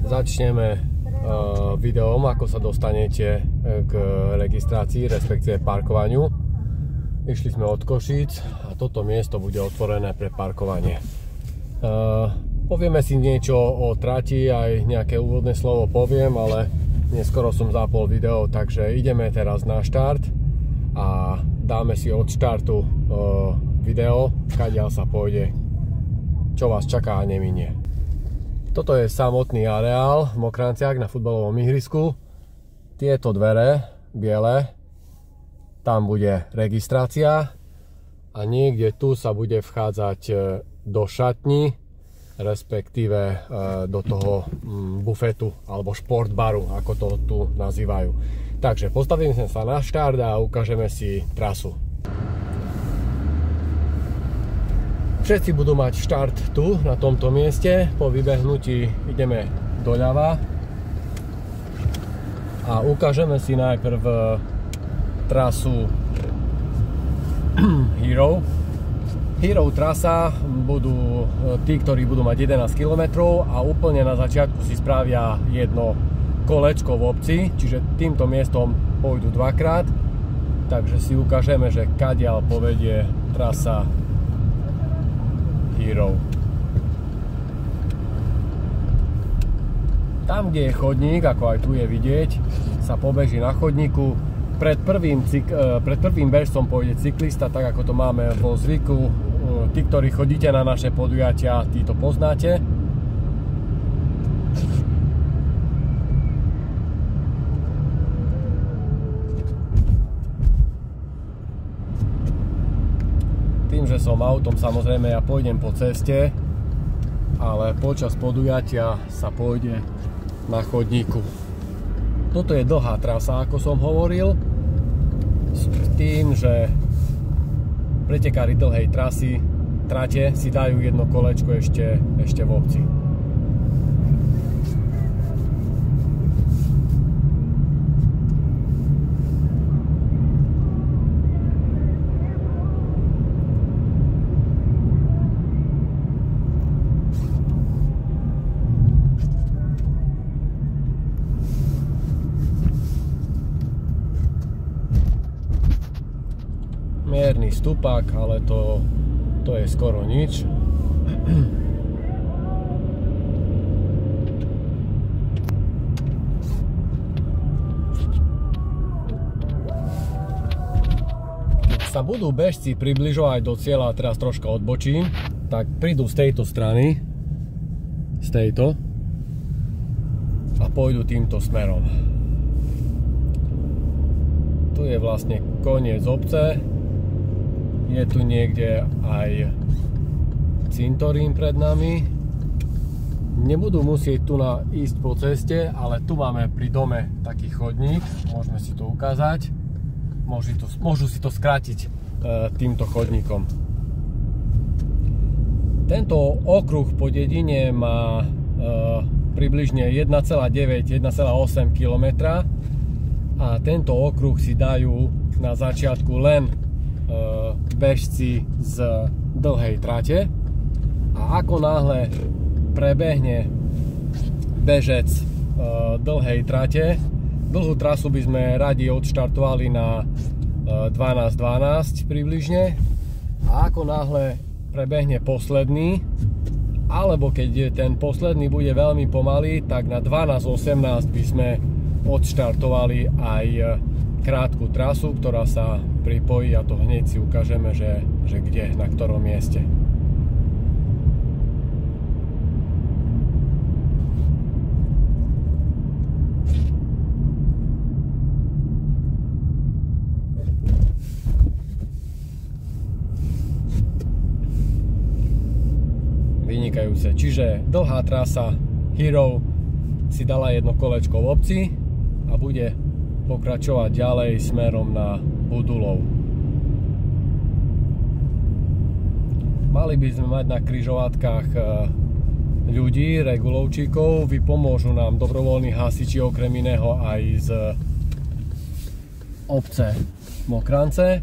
Začneme videom, ako sa dostanete k registrácii, respektíve parkovaniu. Išli sme od Košíc a toto miesto bude otvorené pre parkovanie. Povieme si niečo o trati, aj nejaké úvodné slovo poviem, ale neskoro som zapol video, takže ideme teraz na štart a dáme si od štartu video, kadiaľ sa pôjde, čo vás čaká a neminie. Toto je samotný areál v Mokranciach na futbalovom ihrisku. Tieto dvere, biele, tam bude registrácia a niekde tu sa bude vchádzať do šatni, respektíve do toho bufetu alebo športbaru, ako to tu nazývajú. Takže postavíme sa na štart a ukážeme si trasu. Všetci budú mať štart tu, na tomto mieste. Po vybehnutí ideme doľava a ukážeme si najprv trasu Hero. Hero trasa budú tí, ktorí budú mať 11 km a úplne na začiatku si spravia jedno kolečko v obci, čiže týmto miestom pôjdu dvakrát. Takže si ukážeme, že kadiaľ povedie trasa Hero. Tam, kde je chodník, ako aj tu je vidieť, sa pobeží na chodníku. Pred prvým bežcom pôjde cyklista, tak ako to máme vo zvyku. Tí, ktorí chodíte na naše podujatia, tí to poznáte. Tým, že som autom, samozrejme ja pôjdem po ceste, ale počas podujatia sa pôjde na chodníku. Toto je dlhá trasa, ako som hovoril, s tým, že pretekári dlhej trate si dajú jedno kolečko ešte v obci. Mierny stupak, ale to je skoro nič. Keď sa budú bežci približovať do cieľa, teraz troška odbočím, tak prídu z tejto strany, z tejto, a pôjdu týmto smerom. Tu je vlastne koniec obce. Je tu niekde aj cintorín pred nami. Nebudú musieť tu ísť po ceste, ale tu máme pri dome taký chodník. Môžeme si to ukázať. Môžu si to skrátiť týmto chodníkom. Tento okruh po dedine má približne 1,9-1,8 km a tento okruh si dajú na začiatku len bežci z dlhej trate a ako náhle prebehne bežec dlhej trate, dlhú trasu by sme radi odštartovali na 12:12 približne, a ako náhle prebehne posledný, alebo keď ten posledný bude veľmi pomalý, tak na 12:18 by sme odštartovali aj krátku trasu, ktorá sa pripojí, a to hneď si ukážeme, že kde, na ktorom mieste. Vynikajúce. Čiže dlhá trasa Hero si dala jedno kolečko v obci a bude pokračovať ďalej smerom na Budulov. Mali by sme mať na križovatkách ľudí, regulovčíkov, vypomôžu nám dobrovoľní hasiči, okrem iného aj z obce Mokrance.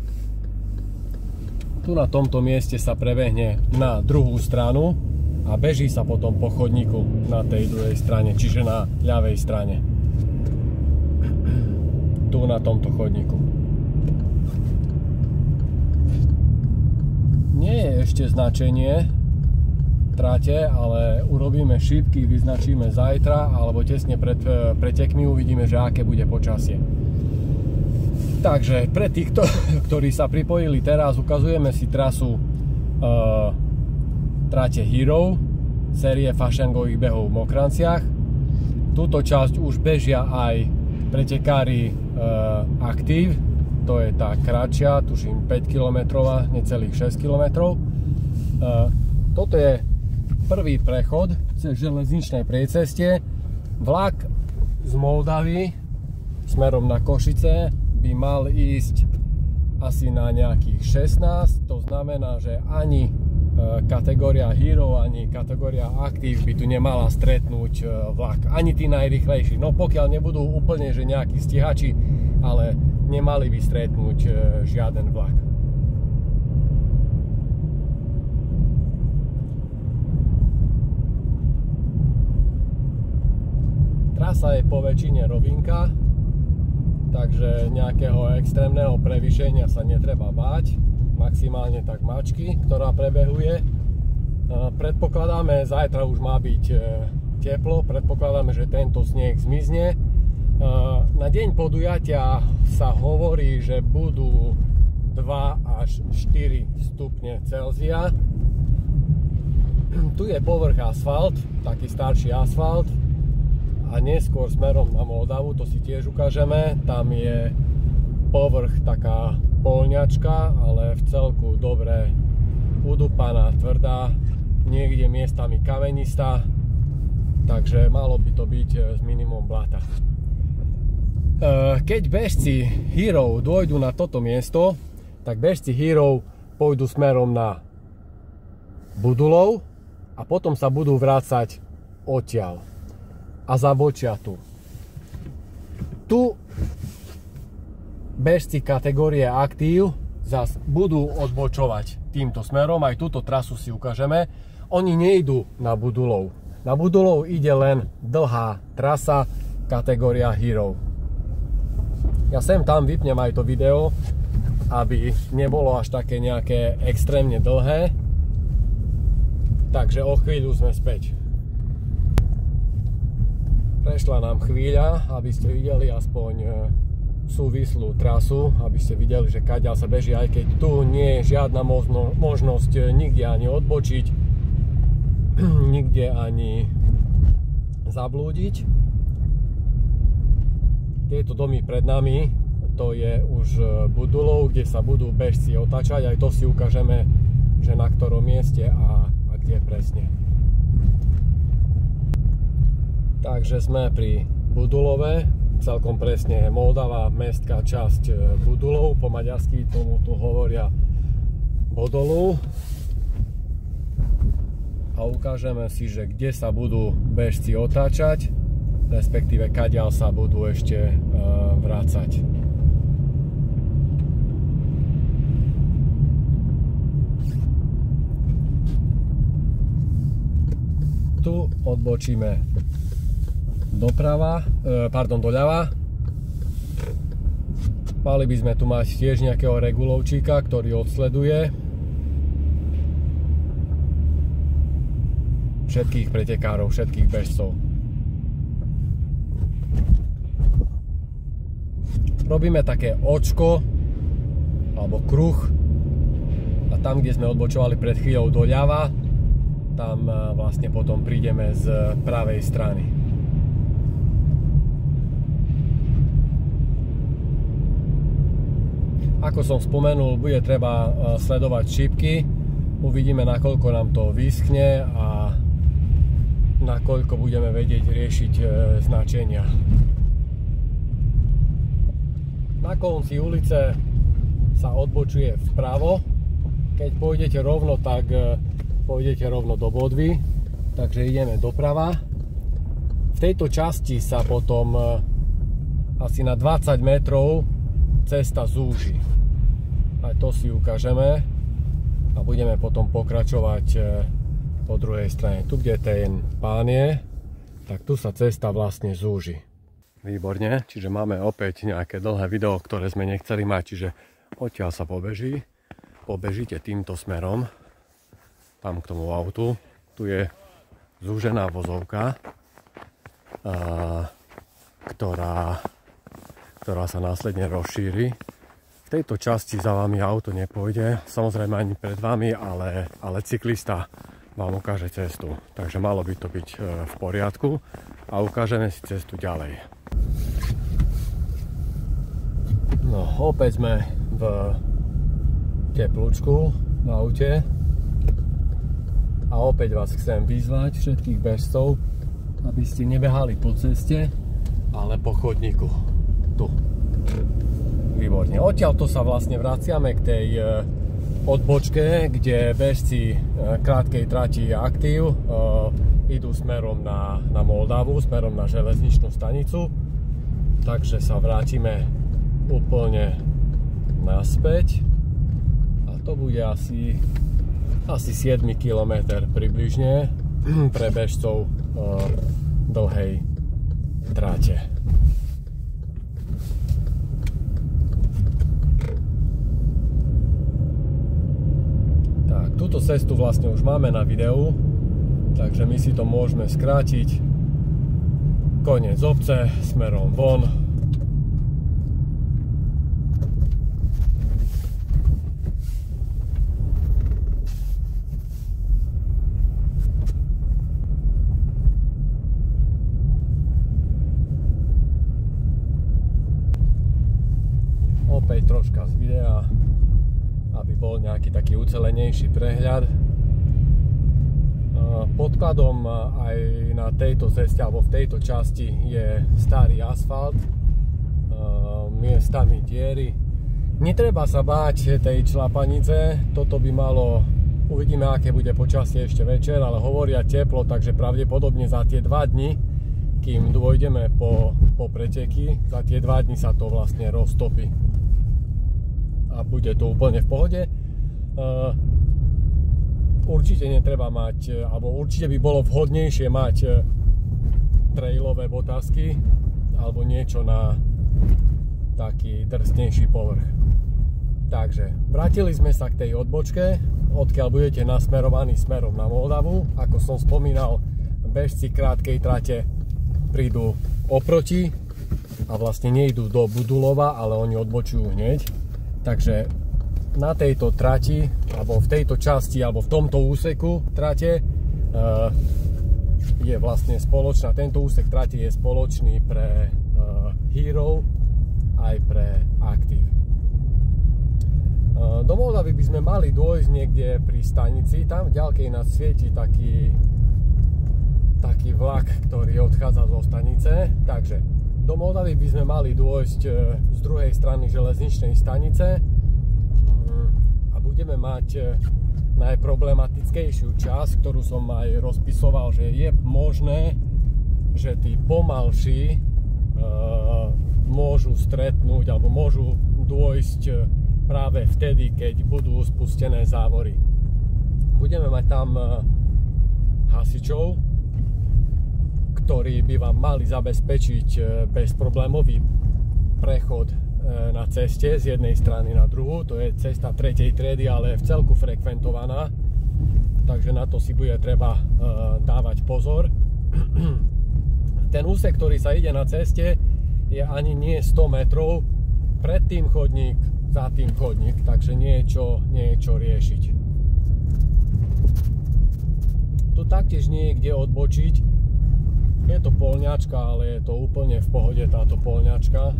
Tu na tomto mieste sa prebehne na druhú stranu a beží sa potom po chodníku na tej druhej strane, čiže na ľavej strane. Tu na tomto chodníku. Nie je ešte značenie trate, ale urobíme šípky, vyznačíme zajtra alebo tesne pred pretekmi, uvidíme, že aké bude počasie. Takže pre tých, ktorí sa pripojili teraz, ukazujeme si trasu trate Hero, série fašangových behov v Mokranciach. Túto časť už bežia aj pretekári Active, to je tá kratšia, tuším 5 km, necelých 6 km. Toto je prvý prechod cez železničnej priecestie. Vlak z Moldavy smerom na Košice by mal ísť asi na nejakých 16, to znamená, že ani kategória Hero, ani kategória Active by tu nemala stretnúť vlak, ani tí najrýchlejší. No pokiaľ nebudú úplne, že nejakí stíhači, ale nemali by stretnúť žiaden vlak. Trasa je po väčšine rovinka, takže nejakého extrémneho prevýšenia sa netreba báť. Maximálne tak mačky, ktorá prebehuje. Predpokladáme, zajtra už má byť teplo, predpokladáme, že tento sneh zmizne. Na deň podujatia sa hovorí, že budú 2 až 4 stupne Celzia. Tu je povrch asfalt, taký starší asfalt. A neskôr smerom na Moldavu, to si tiež ukážeme, tam je povrch taká polňačka, ale v celku dobre udupaná, tvrdá, niekde miestami kamenistá, takže malo by to byť s minimum blata. Keď bežci Hero dôjdu na toto miesto, tak bežci Hero pôjdu smerom na Budulov a potom sa budú vrácať odtiaľ a zabočia tu. Tu bežci kategórie Active zas budú odbočovať týmto smerom, aj túto trasu si ukážeme. Oni nejdú na Budulov. Na Budulov ide len dlhá trasa kategória Hero. Ja sem tam vypnem aj to video, aby nebolo až také nejaké extrémne dlhé. Takže o chvíľu sme späť. Prešla nám chvíľa, aby ste videli aspoň súvislú trasu, aby ste videli, že kadiaľ sa beží, aj keď tu nie je žiadna možnosť nikde ani odbočiť, nikde ani zablúdiť. Tieto domy pred nami, to je už Budulov, kde sa budú bežci otáčať, aj to si ukážeme, že na ktorom mieste a kde presne. Takže sme pri Budulove, celkom presne Moldava, mestská časť Budulov, po maďarsky tomu tu hovoria Bodolov. A ukážeme si, že kde sa budú bežci otáčať, respektíve kadiaľ sa budú ešte vrácať. Tu odbočíme doľava. Mali by sme tu mať tiež nejakého regulovčíka, ktorý odsleduje všetkých pretekárov, všetkých bežcov. Robíme také očko alebo kruh a tam, kde sme odbočovali pred chvíľou doľava, tam vlastne potom prídeme z pravej strany. Ako som spomenul, bude treba sledovať šípky. Uvidíme, nakoľko nám to vyschne a nakoľko budeme vedieť riešiť značenia. Na konci ulice sa odbočuje vpravo. Keď pôjdete rovno, tak pôjdete rovno do bodvy. Takže ideme doprava. V tejto časti sa potom asi na 20 metrov cesta zúži. Aj to si ukážeme a budeme potom pokračovať po druhej strane. Tu, kde ten pán je, tak tu sa cesta vlastne zúži. Výborne, čiže máme opäť nejaké dlhé video, ktoré sme nechceli mať, čiže odtiaľ sa pobežíte týmto smerom, tam k tomu autu. Tu je zúžená vozovka, ktorá sa následne rozšíri. V tejto časti za vami auto nepôjde, samozrejme ani pred vami, ale cyklista vám ukáže cestu. Takže malo by to byť v poriadku a ukážeme si cestu ďalej. No, opäť sme v teplúčku v aute a opäť vás chcem vyzvať všetkých bežcov, aby ste nebehali po ceste, ale po chodníku. Tu. Výborne. Odtiaľto sa vlastne vraciame k tej odbočke, kde bežci krátkej trati Aktív idú smerom na Moldavu, smerom na železničnú stanicu. Takže sa vrátime úplne naspäť a to bude asi 7 km približne pre bežcov dlhej tráte. Tak, túto cestu vlastne už máme na videu, takže my si to môžeme skrátiť. Koniec obce, smerom von. Opäť troška z videa, aby bol nejaký taký ucelenejší prehľad. Podkladom aj na tejto ceste alebo v tejto časti je starý asfalt, miestami diery. Netreba sa báť tej člapanice, toto by malo, uvidíme aké bude počasie ešte večer, ale hovoria teplo, takže pravdepodobne za tie 2 dni, kým dôjdeme po preteky, za tie 2 dni sa to vlastne roztopí a bude to úplne v pohode. Určite netreba mať, alebo určite by bolo vhodnejšie mať trailové botázky alebo niečo na taký drsnejší povrch. Takže vrátili sme sa k tej odbočke, odkiaľ budete nasmerovaní smerom na Moldavu. Ako som spomínal, bežci krátkej trate prídu oproti a vlastne nejdú do Budulova, ale oni odbočujú hneď. Takže na tejto trati, alebo v tejto časti, alebo v tomto úseku trate je vlastne spoločná, tento úsek trate je spoločný pre Hero aj pre Aktív. Do Moldavy by sme mali dôjsť niekde pri stanici, tam v ďalkej nás svieti taký vlak, ktorý odchádza zo stanice, takže do Moldavy by sme mali dôjsť z druhej strany železničnej stanice a budeme mať najproblematickejšiu časť, ktorú som aj rozpisoval, že je možné, že tí pomalší môžu stretnúť alebo môžu dôjsť práve vtedy, keď budú spustené závory. Budeme mať tam hasičov, ktorí by vám mali zabezpečiť bezproblémový prechod na ceste z jednej strany na druhú. To je cesta 3. triedy, ale je v celku frekventovaná, takže na to si bude treba dávať pozor. Ten úsek, ktorý sa ide na ceste, je ani nie 100 metrov, pred tým chodník, za tým chodník, takže niečo riešiť. Tu taktiež nie je kde odbočiť. Je to poľňačka, ale je to úplne v pohode táto poľňačka.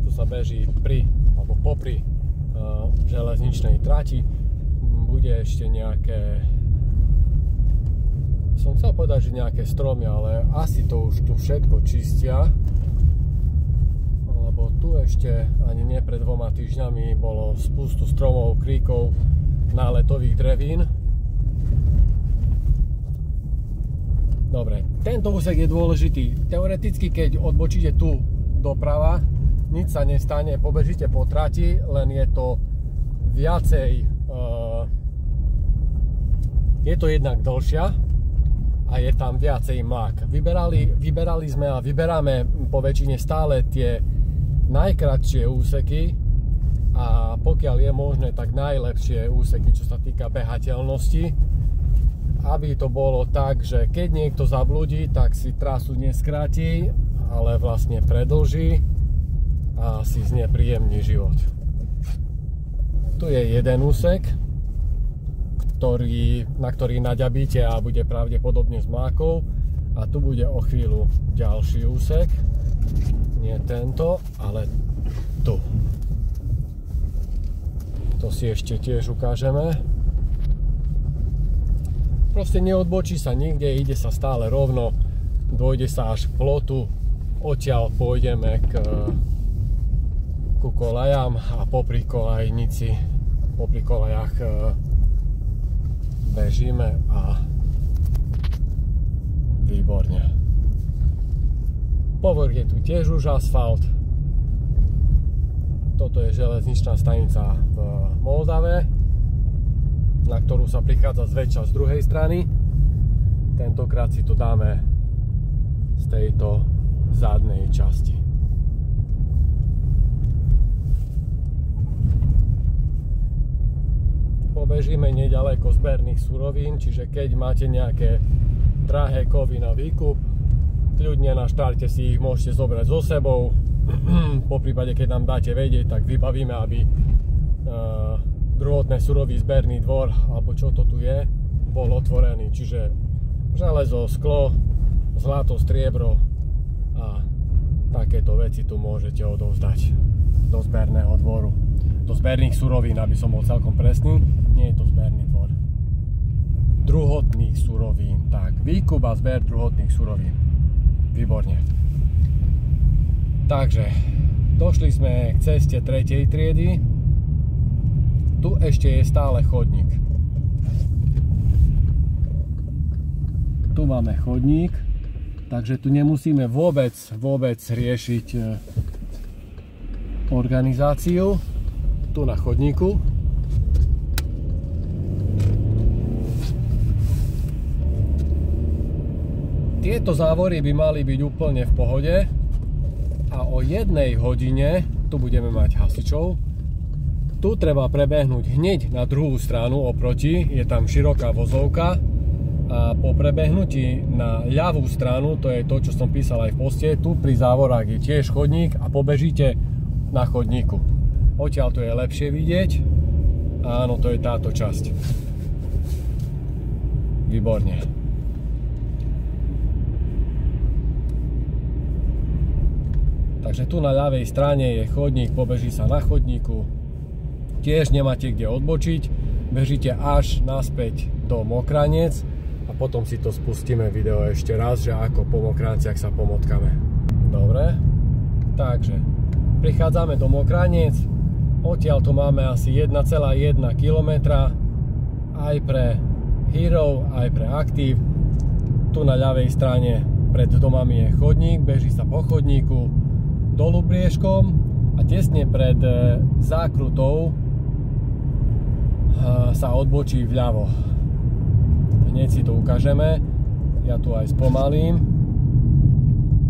Tu sa beží alebo popri železničnej trati. Bude ešte nejaké, som chcel povedať, že nejaké stromy, ale asi to už tu všetko čistia. Lebo tu ešte ani nie pred 2 týždňami bolo spustu stromov, kríkov, náletových drevín. Dobre, tento úsek je dôležitý. Teoreticky, keď odbočíte tu doprava, nič sa nestane, pobežíte po trati, len je to viacej, je to jednak dlhšia a je tam viacej mlák. Vyberali sme a vyberáme po väčšine stále tie najkratšie úseky a pokiaľ je možné, tak najlepšie úseky, čo sa týka behateľnosti, aby to bolo tak, že keď niekto zablúdi, tak si trasu neskráti, ale vlastne predĺži a si znepríjemní život. Tu je jeden úsek, na ktorý naďabíte a bude pravdepodobne s mlákou, a tu bude o chvíľu ďalší úsek, nie tento, ale tu. To si ešte tiež ukážeme. Proste neodbočí sa nikde, ide sa stále rovno, dôjde sa až k plotu, odtiaľ pôjdeme ku kolajám a popri kolajách bežíme a výborne. Povrch je tu tiež už asfalt. Toto je železničná stanica v Moldave, na ktorú sa prichádza zväčša z druhej strany. Tentokrát si to dáme z tejto zadnej časti. Pobežíme neďaleko zberných surovín, čiže keď máte nejaké drahé kovy na výkup, kľudne na štarte si ich môžete zobrať so sebou. Poprípade, keď nám dáte vedieť, tak vybavíme, aby druhotné surový zberný dvor, alebo čo to tu je, bol otvorený. Čiže železo, sklo, zlato, striebro a takéto veci tu môžete odovzdať do zberného dvoru. Do zberných surovín, aby som bol celkom presný. Nie je to zberný dvor. Druhotných surovín. Tak, výkup a zber druhotných surovín. Výborne. Takže, došli sme k ceste 3. triedy. Tu ešte je stále chodník. Tu máme chodník, takže tu nemusíme vôbec riešiť organizáciu. Tu na chodníku. Tieto závory by mali byť úplne v pohode a o 1 hodine tu budeme mať hasičov. Tu treba prebehnúť hneď na druhú stranu oproti, je tam široká vozovka a po prebehnutí na ľavú stranu, to je to, čo som písal aj v poste, tu pri závorách je tiež chodník a pobežíte na chodníku. Odtiaľ to je lepšie vidieť. Áno, to je táto časť. Výborne. Takže tu na ľavej strane je chodník, pobeží sa na chodníku. Tiež nemáte kde odbočiť, bežíte až naspäť do Mokranec a potom si to spustíme video ešte raz, že ako po Mokranciach sa pomotkame. Dobre, takže prichádzame do Mokranec, odtiaľ to máme asi 1,1 km aj pre Hero, aj pre Active. Tu na ľavej strane pred domami je chodník, beží sa po chodníku dolu briežkom a tesne pred zákrutou sa odbočí vľavo. Hneď si to ukážeme. Ja tu aj spomalím.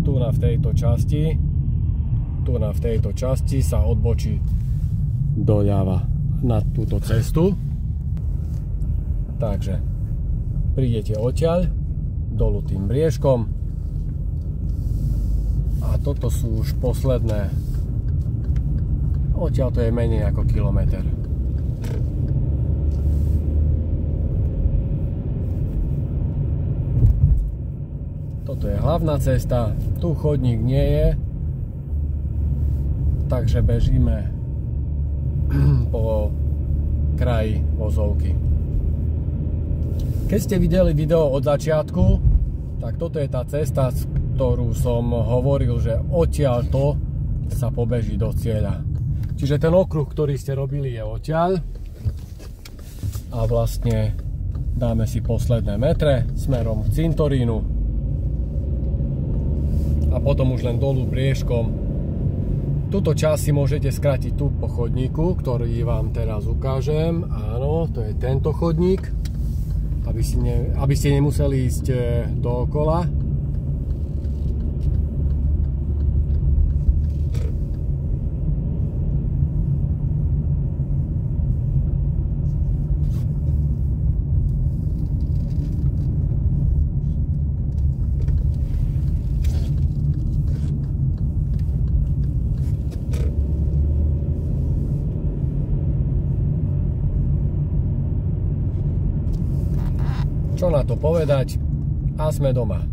Tu v tejto časti sa odbočí doľava na túto cestu. Takže prídete odtiaľ dolu tým briežkom a toto sú už posledné. Odtiaľ to je menej ako kilometr. Toto je hlavná cesta, tu chodník nie je, takže bežíme po kraji vozovky. Keď ste videli video od začiatku, tak toto je tá cesta, ktorú som hovoril, že odtiaľto sa pobeží do cieľa. Čiže ten okruh, ktorý ste robili, je odtiaľ a vlastne dáme si posledné metre smerom k cintorínu a potom už len dolu briežkom Túto časť si môžete skrátiť tu po chodníku, ktorý vám teraz ukážem. Áno, to je tento chodník, aby ste nemuseli ísť dookola. Čo na to povedať? A sme doma.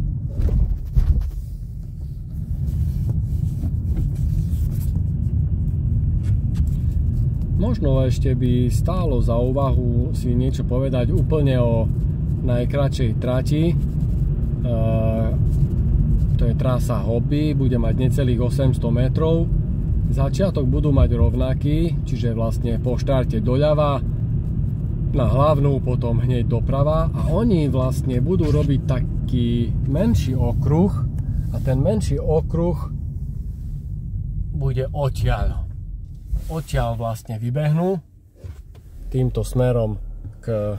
Možno ešte by stálo za úvahu si niečo povedať úplne o najkratšej trati. To je trasa Hobby, bude mať necelých 800 metrov. Začiatok budú mať rovnaký, čiže vlastne po štarte doľava, na hlavnú, potom hneď doprava a oni vlastne budú robiť taký menší okruh a ten menší okruh bude odtiaľ. Odtiaľ vlastne vybehnú týmto smerom k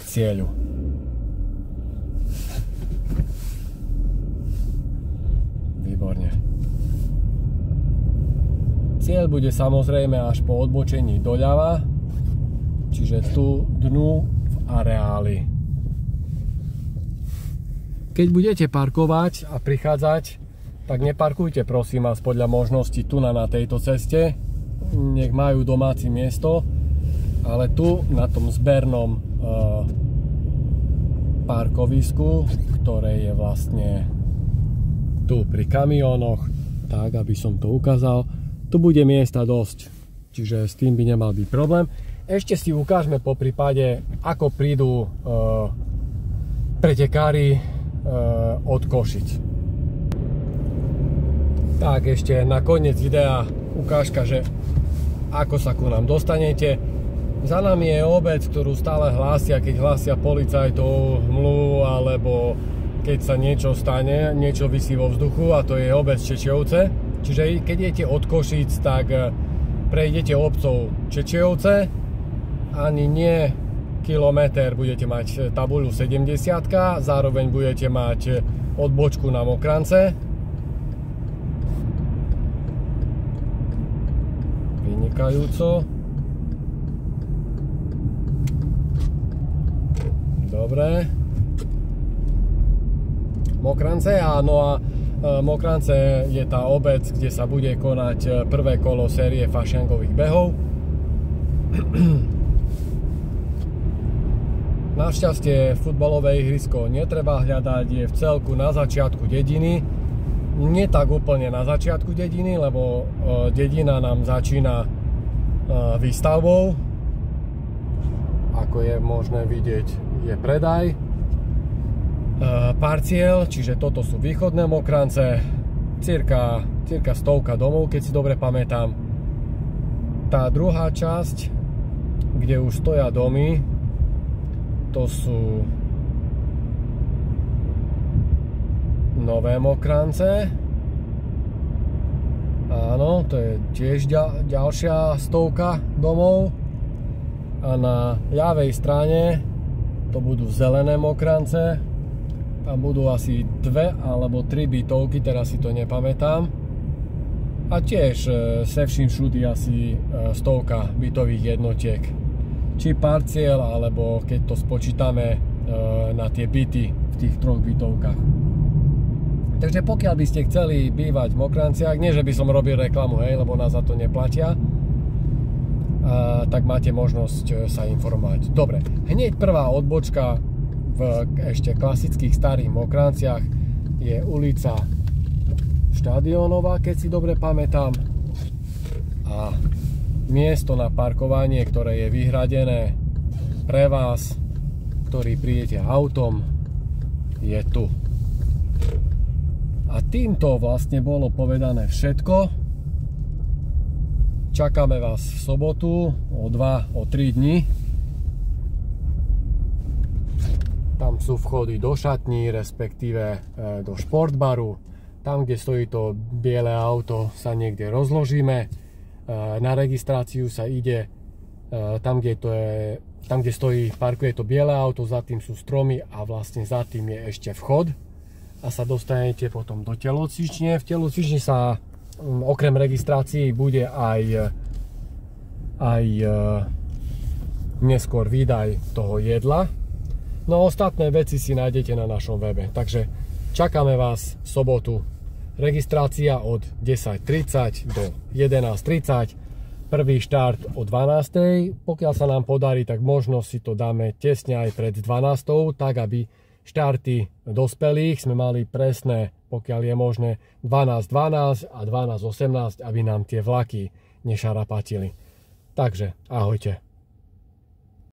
cieľu. Výborne. Cieľ bude samozrejme až po odbočení doľava, čiže tu dnu v areáli. Keď budete parkovať a prichádzať, tak neparkujte prosím vás podľa možnosti tu na tejto ceste. Nech majú domáci miesto, ale tu na tom zbernom parkovisku, ktoré je vlastne tu pri kamiónoch, tak aby som to ukázal, tu bude miesta dosť, čiže s tým by nemal byť problém. Ešte si ukážeme po prípade, ako prídu pretekári od Košic. Tak ešte na koniec videa ukážka, že ako sa ku nám dostanete. Za nami je obec, ktorú stále hlásia, keď hlásia policajtov, hmlu, alebo keď sa niečo stane, niečo visí vo vzduchu, a to je obec Čečejovce. Čiže keď idete od Košic, tak prejdete obcov Čečejovce. Ani nie kilometr budete mať tabuľu 70, zároveň budete mať odbočku na Mokrance. Vynikajúco. Dobre. Mokrance, áno, a Mokrance je tá obec, kde sa bude konať prvé kolo série fašiangových behov. Našťastie futbalové ihrisko netreba hľadať, je v celku na začiatku dediny. Nie tak úplne na začiatku dediny, lebo dedina nám začína výstavbou. Ako je možné vidieť, je predaj parciel, čiže toto sú východné Mokrance, cirka 100 domov, keď si dobre pamätám. Tá druhá časť, kde už stoja domy, to sú Nové Mokrance. Áno, to je tiež ďalšia 100 domov. A na ľavej strane to budú Zelené Mokrance. Tam budú asi 2 alebo 3 bytovky, teraz si to nepamätám. A tiež se vším všudy asi 100 bytových jednotiek. Či parciel, alebo keď to spočítame na tie byty v tých 3 bytovkách. Takže pokiaľ by ste chceli bývať v Mokranciach, nie že by som robil reklamu, hej, lebo nás za to neplatia, tak máte možnosť sa informovať. Dobre, hneď prvá odbočka v ešte klasických starých Mokranciach je ulica Štadiónová, keď si dobre pamätám. A miesto na parkovanie, ktoré je vyhradené pre vás, ktorý prídete autom, je tu. A týmto vlastne bolo povedané všetko. Čakáme vás v sobotu o 3 dni. Tam sú vchody do šatní, respektíve do športbaru. tam, kde stojí to biele auto, sa niekde rozložíme. Na registráciu sa ide tam, kde stojí, parkuje to biele auto, za tým sú stromy a vlastne za tým je ešte vchod a sa dostanete potom do telocvične. V telocvični sa okrem registrácií bude aj neskôr výdaj toho jedla. No ostatné veci si nájdete na našom webe. Takže čakáme vás v sobotu. Registrácia od 10:30 do 11:30. Prvý štart o 12:00. Pokiaľ sa nám podarí, tak možno si to dáme tesne aj pred 12:00, tak aby štarty dospelých sme mali presné, pokiaľ je možné 12:12 a 12:18, aby nám tie vlaky nešarapatili. Takže ahojte.